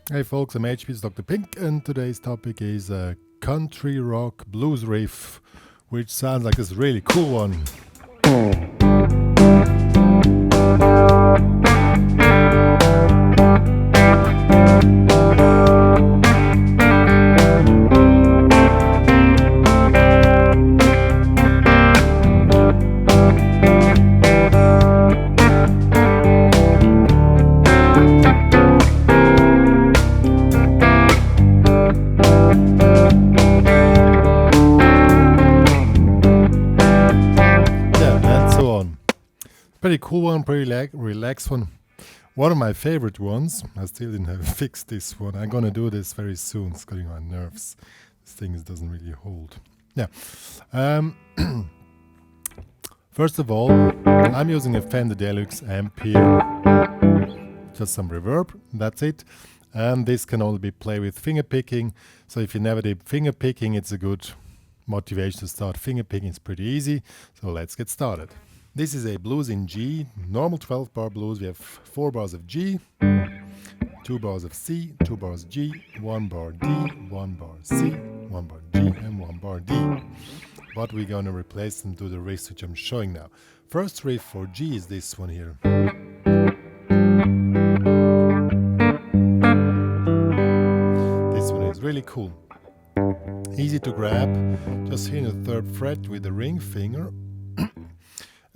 Hey folks, I'm HP's Dr. Pink, and today's topic is a country rock blues riff, which sounds like this really cool one. Pretty cool one, pretty relaxed one. One of my favorite ones. I still didn't have fixed this one. I'm gonna do this very soon. It's getting on my nerves. This thing doesn't really hold. Yeah. First of all, I'm using a Fender Deluxe amp here. Just some reverb. That's it. And this can only be played with finger picking. So if you never did finger picking, it's a good motivation to start finger picking. It's pretty easy. So let's get started. This is a blues in G, normal 12-bar blues. We have 4 bars of G, 2 bars of C, 2 bars G, 1 bar D, 1 bar C, 1 bar G, and 1 bar D. But we're going to replace them to the riffs which I'm showing now. First riff for G is this one here. This one is really cool. Easy to grab, just here in the 3rd fret with the ring finger.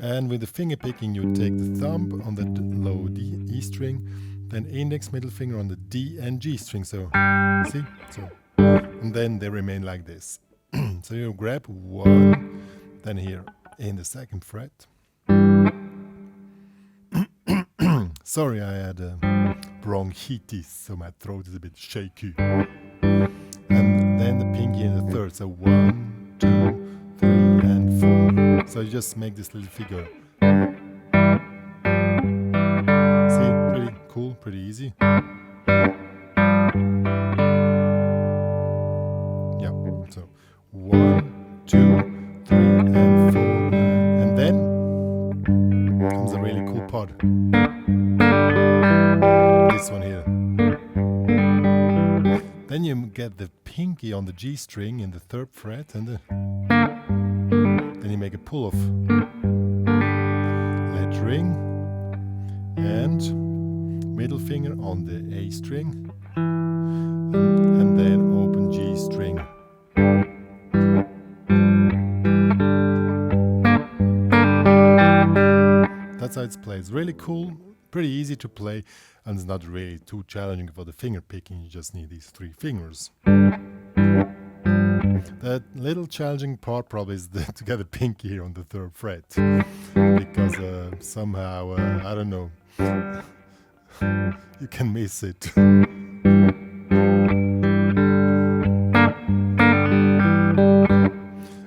And with the finger picking, you take the thumb on the low D, E string, then index, middle finger on the D and G string. So, see? So, and then they remain like this. So you grab 1, then here in the 2nd fret. Sorry, I had bronchitis, so my throat is a bit shaky. And then the pinky in the 3rd. So 1, 2, 3, and 4. So you just make this little figure. See, pretty cool, pretty easy. Yeah, so 1, 2, 3, and 4. And then comes a really cool part. This one here. Then you get the pinky on the G string in the 3rd fret, and then you make a pull off. Let ring and middle finger on the A string, and then open G string. That's how it's played. It's really cool, pretty easy to play, and it's not really too challenging for the finger picking. You just need these 3 fingers. The little challenging part probably is to get a pinky here on the 3rd fret, because somehow, I don't know, you can miss it.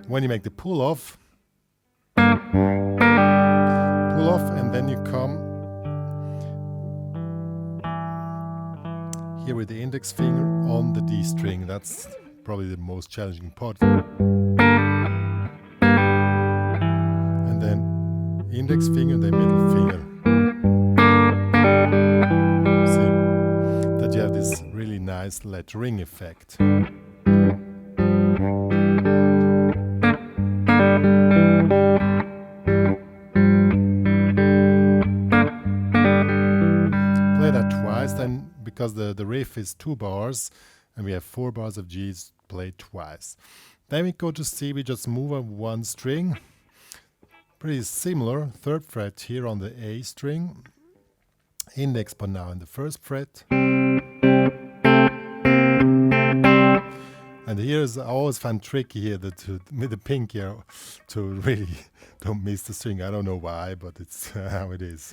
When you make the pull off, and then you come here with the index finger on the D string. That's probably the most challenging part. And then index finger, then middle finger. See that you have this really nice let ring effect. Play that twice, then because the riff is 2 bars and we have 4 bars of G's, played twice. Then we go to C, we just move up 1 string. Pretty similar, 3rd fret here on the A string. Index but now in the 1st fret. And here's, I always find tricky here with the pinky to really don't miss the string. I don't know why, but it's how it is.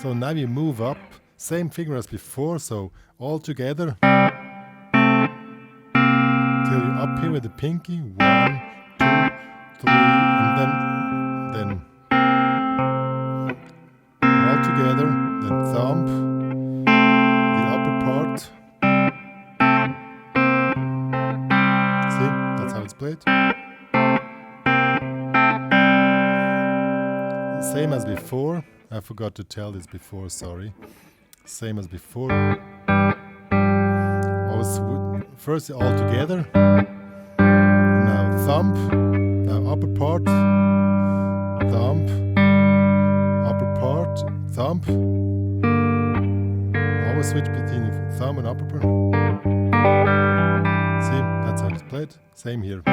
So now you move up, same finger as before, so all together till you're up here with the pinky. 1, 2, 3, and then all together, then thumb, the upper part. See, that's how it's played. Same as before. I forgot to tell this before, sorry. Same as before. Always first all together. Now thumb. Now upper part. Thumb. Upper part. Thumb. Always switch between thumb and upper part. See, that's how it's played. Same here.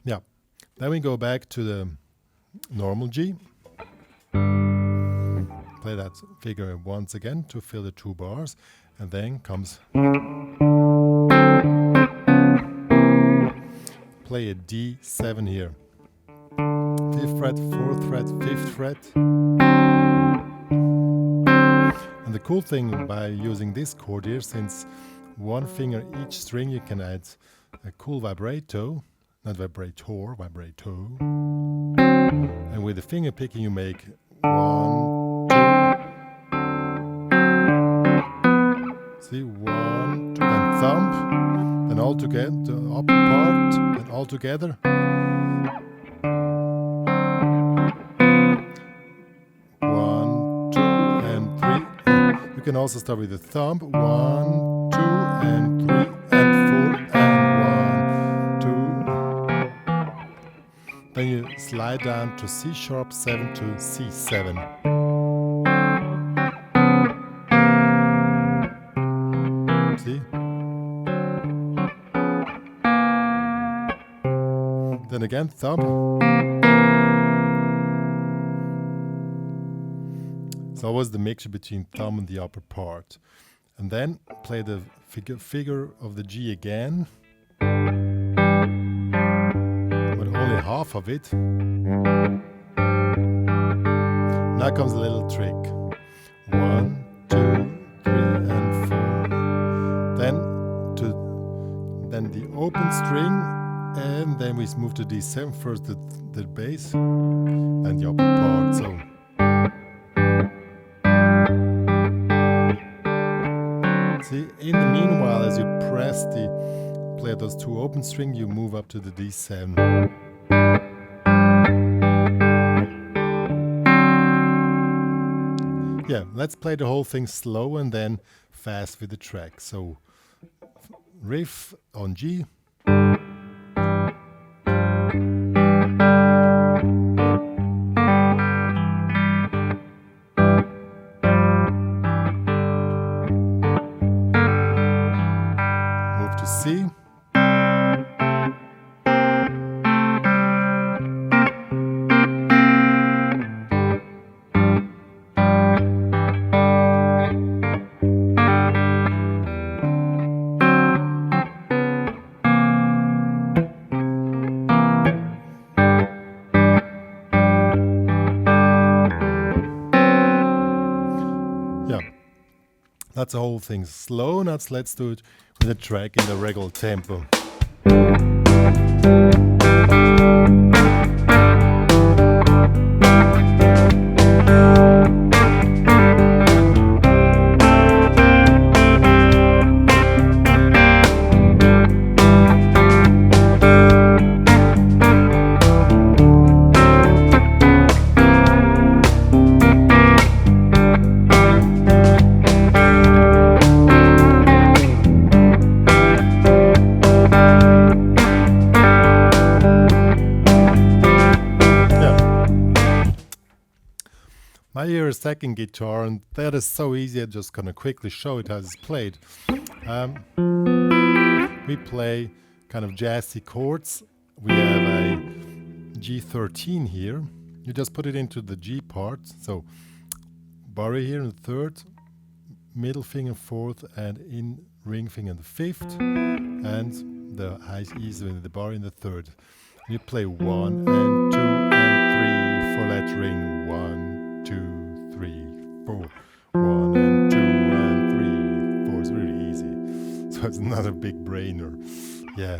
Yeah, then we go back to the normal G. Play that figure once again to fill the 2 bars, and then comes play a D7 here. 5th fret, 4th fret, 5th fret. And the cool thing by using this chord here, since one finger each string, you can add a cool vibrato. Not vibrator, vibrato. And with the finger picking you make 1, 2. See, 1, 2, then thumb, then all together, the upper part, then all together. 1, 2, and 3. You can also start with the thumb. 1, 2, and 3, and 4, and 1, 2. Then you slide down to C sharp 7 to C7. See? Then again, thumb. It's always the mixture between thumb and the upper part. And then play the figure of the G again. Only half of it. Now comes a little trick. 1, 2, 3, and 4. Then the open string, and then we move to D7 first, the bass, and the upper part. So see, in the meanwhile, as you play those 2 open strings, you move up to the D7. Yeah, let's play the whole thing slow and then fast with the track. So, riff on G. Move to C. That's the whole thing. Slow, let's do it with a track in the regular tempo. Now you're a second guitar, and that is so easy. I'm just gonna quickly show it how it's played. We play kind of jazzy chords. We have a G13 here. You just put it into the G part. So bar here in the 3rd, middle finger 4th, and in ring finger in the 5th, and the high E is in the bar in the 3rd. You play 1 and 2 and 3 for that ring. 1, 2, 3, 4. 1 and 2 and 3, 4. It's really easy. So it's not a big brainer. Yeah.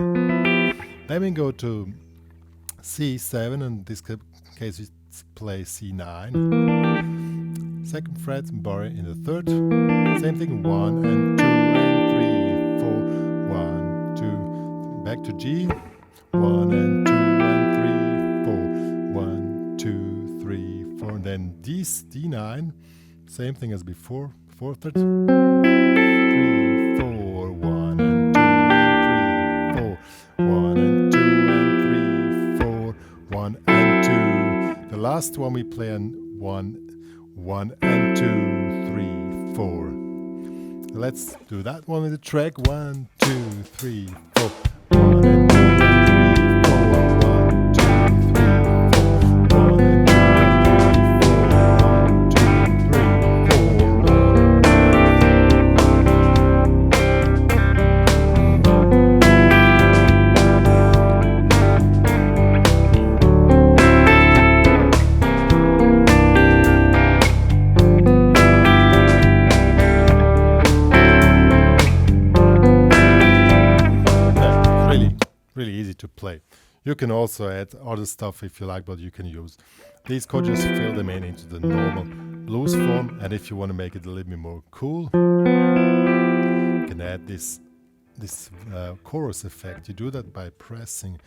Then we go to C7, and in this case we play C9. 2nd fret, bar in the 3rd. Same thing, 1 and 2 and 3, 4. 1, 2, back to G. 1 and 2 and 3, 4. 1, 2, 3, 4. And then D9. Same thing as before. 4th fret. 3, 4. 1 and 2 and 3, 4. 1 and 2 and 3, 4. 1 and 2. The last one we play on 1 and 2, 3, 4. Let's do that one with the track. 1, 2, 3, 4. 1 and 2 and 3, 4. 1, 2, 3, 4. 1 and 2 and 3, 4. 1, 2, 3, really easy to play. You can also add other stuff if you like, but you can use these chords, just fill them in into the normal blues form. And if you want to make it a little bit more cool, you can add this chorus effect. You do that by pressing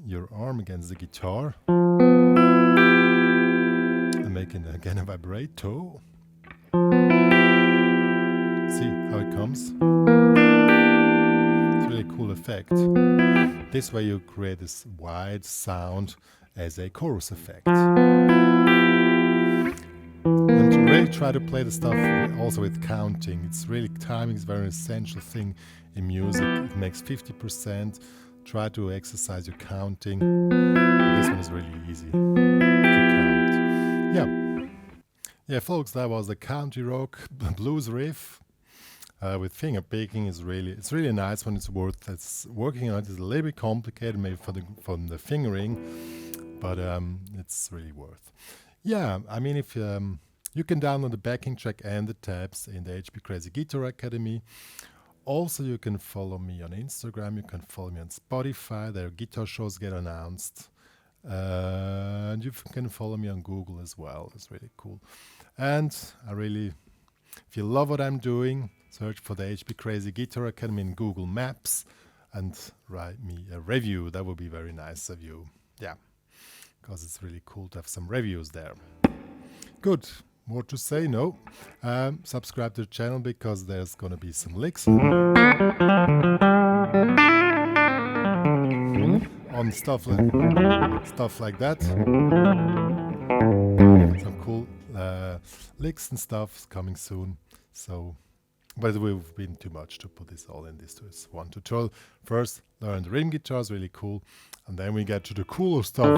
your arm against the guitar and making again a vibrato. See how it comes? It's a really cool effect. This way you create this wide sound as a chorus effect. And to really try to play the stuff also with counting. It's really, timing is a very essential thing in music. It makes 50%. Try to exercise your counting. This one is really easy to count. Yeah, folks, that was the Country Rock Blues Riff. With finger picking it's really nice when it's working on it is a little bit complicated maybe from the fingering, but it's really worth. Yeah, I mean, if you can download the backing track and the tabs in the HPCrazy Guitar Academy. Also, you can follow me on Instagram. You can follow me on Spotify. Their guitar shows get announced, and you can follow me on Google as well. It's really cool. And if you love what I'm doing, search for the HPCrazy Guitar Academy in Google Maps and write me a review. That would be very nice of you. Yeah, because it's really cool to have some reviews there. Good. More to say? No. Subscribe to the channel because there's going to be some licks on stuff like that. Some cool licks and stuff coming soon. So, but it would have been too much to put this all in this one tutorial. First, learn the rhythm guitar is really cool, and then we get to the cooler stuff.